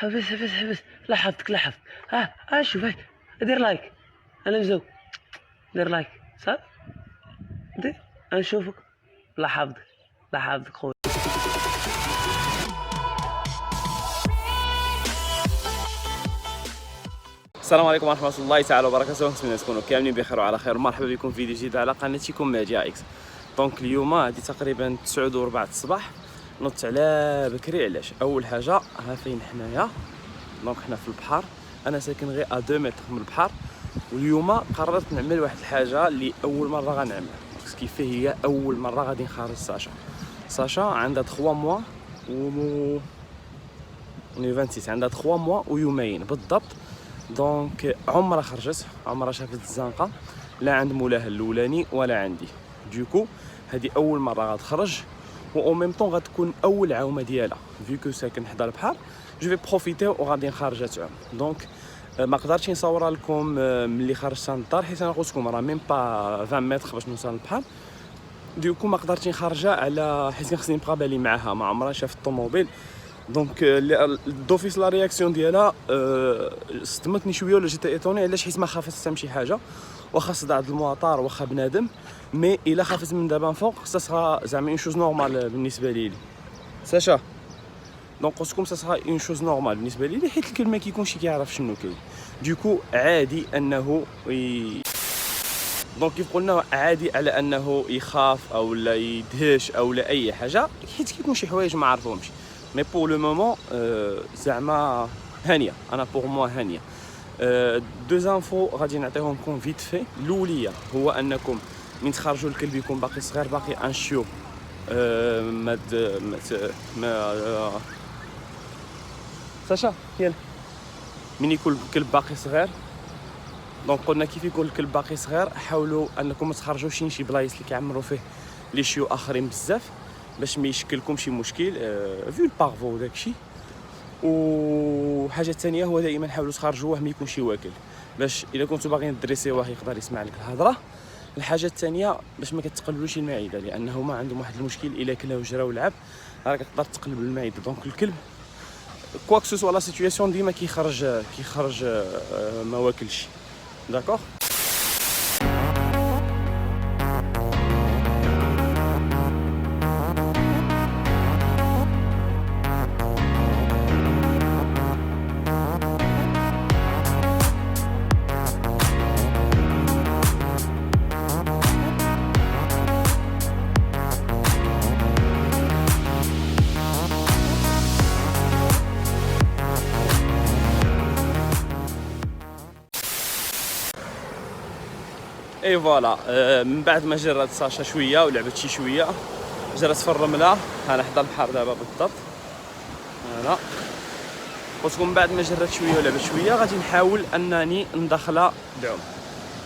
حبس لاحظتك. شوف هاي، دير لايك. انا مزوق، دير لايك صافي. دير نشوفك. لاحظتك خويا. السلام عليكم ورحمة الله تعالى وبركاته، نتمنى تكونوا كاملين بخير وعلى خير. مرحبا بكم في فيديو جديد على قناتكم ميديا اكس. دونك اليوم هادي تقريبا 9:04 الصباح، نضت على بكري. علاش؟ اول حاجه ها فين حنايا، دونك حنا في البحر، انا ساكن غير 2 متر من البحر. واليوم قررت نعمل واحد الحاجه اللي اول مره غنعمل، كيف هي اول مره غادي نخرج ساشا عندها 3 موا و 26 عندها 3 موا ويومين بالضبط. دونك عمرها خرجت، عمرها شافت الزنقه، لا عند مولاها الاولاني ولا عندي. دوكو هذه اول مره غتخرج، و او ميم طون غتكون اول عومه ديالها فيكو ساكن حدا البحر. جو في بروفيتي وغادي نخرجها تعوم. دونك ما قدرتش نصورها لكم ملي خرجت من الدار، حيت انا قلت لكم راه ميم با 20 متر باش نوصل للبحر. دوكو ما قدرتش نخرجها على حيت خصني نبقى بالي معاها، ما عمرها شافت الطوموبيل. دونك الدوفيس لا رياكسيون ديالها صدمتني شويه، ولا جيت ايطوني علاش، حيت ما خافت حتى من شي حاجه، واخا صداع المواطار واخا بنادم، مي الا خافت من دابا فوق سا زعما اون شوز نورمال بالنسبه لي ساشا. دونك قلت لكم سا اون شوز نورمال بالنسبه لي، حيت الكل ما كيكونش كيعرف شنو كاين. دوكو عادي انه دونك كيف قلنا عادي على انه يخاف او لا يدهش او لا اي حاجه، حيت كيكون شي حوايج ما عرفهمش. مي بور لو مومون زعما هانيه، انا بور موا هانيه. دو زانفو غادي نعطيهم لكم فيت في. الاوليه هو انكم من تخرجوا الكلب يكون باقي صغير، باقي انشيو، ما ساشا يلا، من يكون الكلب باقي صغير. دونك قلنا كيف يكون الكلب باقي صغير، حاولوا انكم ما تخرجوش شي بلايص اللي كيعمروا فيه لي شيو اخرين بزاف، باش ما يشكلكم شي مشكل فيو البارفو وداكشي. وحاجه ثانيه هو دائما حاولوا تخرجوه ما يكونش واكل، باش الا كنتو باغيين دريسيوه يقدر يسمع لك الهضره. الحاجه الثانيه باش ما كتقلبلوش المعده، لانه ما عندهم واحد المشكل الا كلا وجرى ولعب راه كتقدر تقلب المعده. دونك الكلب كواك سو سوا لا سيتوياسيون ديما كيخرج ما واكلش. داكوغ. اي فوالا، من بعد ما جرات ساشا شويه ولعبت شي شويه، جرات في الرمله انا حدا البحر دابا بالضبط. انا قلت لكم من بعد ما جرات شويه ولعبت شويه غادي نحاول انني ندخلها بعوم.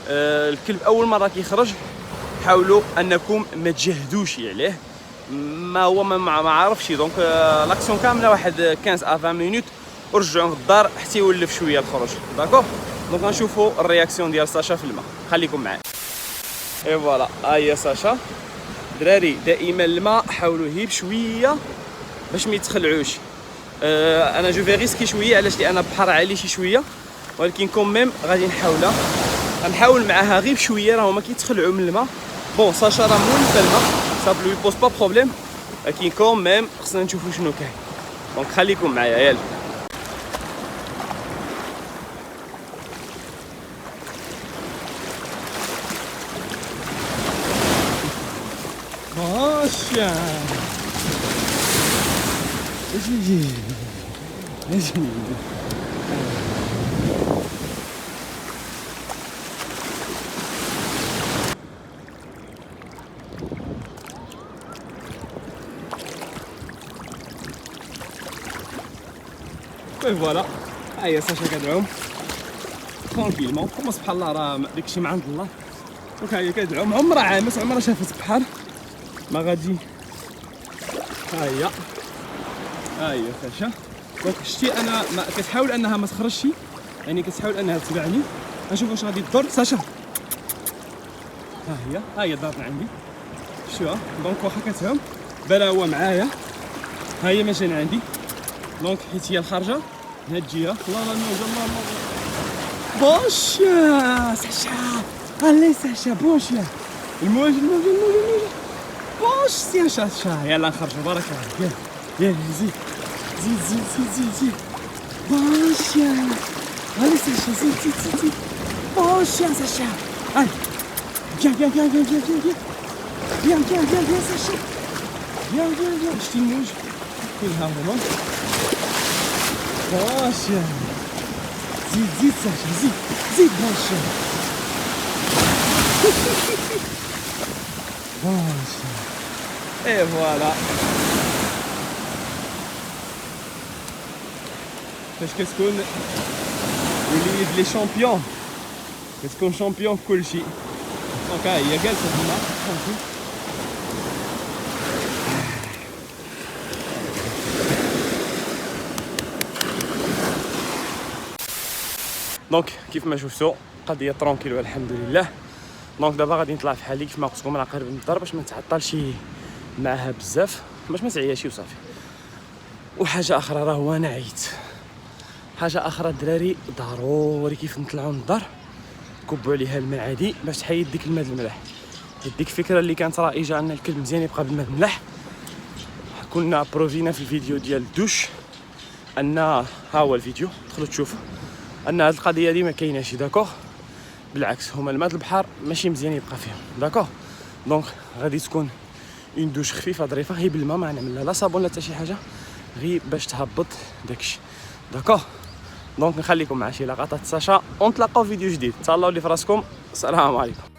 الكلب اول مره كيخرج حاولوا انكم ما تجهدوش عليه، ما هو ما عارفش. دونك لاكسيون كامله واحد 15 ا 20 مينوت ورجعوا في الدار حتى يولف شويه الخروج. داكوغ. دونك غنشوفوا الرياكسيون ديال ساشا في الماء، خليكم معايا. اي فوالا، ها هي ساشا. دراري دائما الماء حاولوا هي بشويه باش ما يتخلعوش. انا جو في ريسكي شويه، علاش؟ لان البحر عالي شي شويه، ولكن كوميم غادي نحاول معاها غير بشويه، راهو ما كيتخلعوا من الماء. بون ساشا راه مولفه الماء، صاب لو بوز با بروبليم، ولكن كوميم خصنا نشوفوا شنو كاين. دونك خليكم معايا يلا. ماشي فوالا، ها هي ساشا كتعوم ترونكيلمون، كما سبحان الله راه داكشي من عند الله. دونك ها هي كتعوم، عمرها عامت، عمرها شافت بحر، ما غادي. ها هي ساشا. دونك شتي انا ما كتحاول انها ما تخرجش، يعني كتحاول انها تتبعني. نشوف واش غادي تدور ساشا. ها هي دارت عندي، شوفها. دونك واخا كتعوم بالا هو معايا، ها هي ماشي عندي. دونك حيت هي الخارجه هاد جهه الله لا الموجه الله بوشيا ساشا allez ساشا بوشيا الموج بوش يا ساشا يلا نخرجوا بارك الله يلا زيد بوشيا allez ساشا زيد بوشيا ساشا allez viens ساشا viens شتي الموج كلها هما بوشيا زيد ساشا زيد بوشيا بوشيا اي فوالا فاش كتكون وليد لي شامبيون كتكون شامبيون في كلشي دونك ها هي جالسه هنا دونك كيف ما شفتوا قضيه ترونكيل والحمد لله. دونك دابا غادي نطلع في حالي كيف ما قلت لكم انا قريب من الدار باش ما نتعطلش معاها بزاف باش ما تعياش وصافي. وحاجه اخرى راه هو انا عييت. حاجه اخرى الدراري ضروري كيف نطلعوا من الدار كبوا عليها الماء عادي باش تحيد ديك الماء الملح. ديك الفكره اللي كانت رائجه ان الكلب مزيان يبقى بالماء الملح. كنا بروفينا في الفيديو ديال الدوش ان ها هو الفيديو دخلوا تشوفوا ان هذه القضيه دي ما كايناش داكوغ. بالعكس هما الماء البحر ماشي مزيان يبقى فيهم داكوغ. دونك غادي تكون اون دوش خفيفه ظريفه غير بالماء ما نعمل لها لا صابون لا حتى شي حاجه غير باش تهبط داكشي داكوغ. دونك نخليكم مع شي لقطات ساشا ونتلاقاو في فيديو جديد. تهلاو لي فراسكم السلام عليكم.